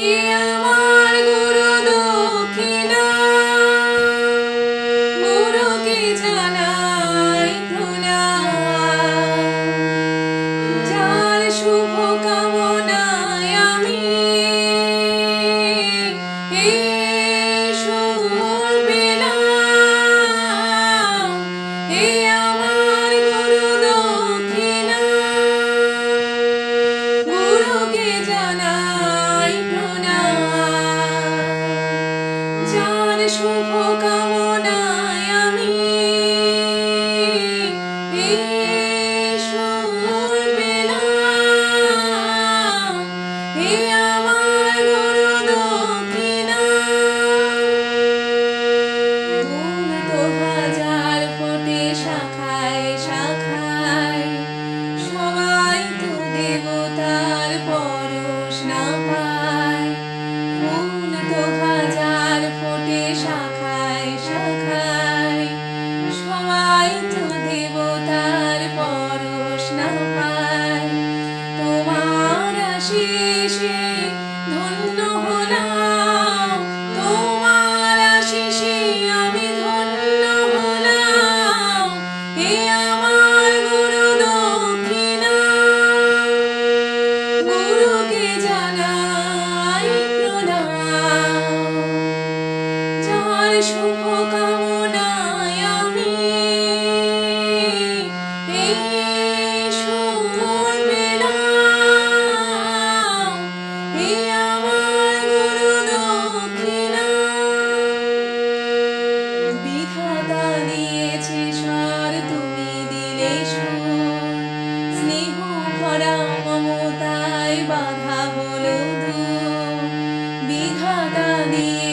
এ আমার গুরু দক্ষিণা, গুরুকে জানাই প্রণাম। যার শুভ কামনায় আমি এই সুর পেলাম। এ আমার গুরু দক্ষিণা, গুরুকে জানাই প্রণাম। যার শুভ কামনায় আমি এই সুর পেলাম। এ আমার গুরু দক্ষিণা। ফুল তো হাজার ফোটে শাখায় শাখায়, সবাই তো দেবতার পরশ না পায়। ফুল তো হাজার ফোটে শাখায় শাখায়, সবাই তো দেবতার পরশ না পায়। তোমার আশিসে ধন্য হলাম, তোমার আশিসে আমি ধন্য হলাম। এ আমার গুরু দক্ষিণা, গুরুকে জানাই প্রণাম। যার শুভ কামনায় আমি এই সুর পেলাম। এ আমার গুরু দক্ষিণা। বিধাতা দিয়েছে স্বর, তুমি দিলে সুর। স্নেহ ভরা মমতায় বাধা হলো দূর। বিধাতা দিয়ে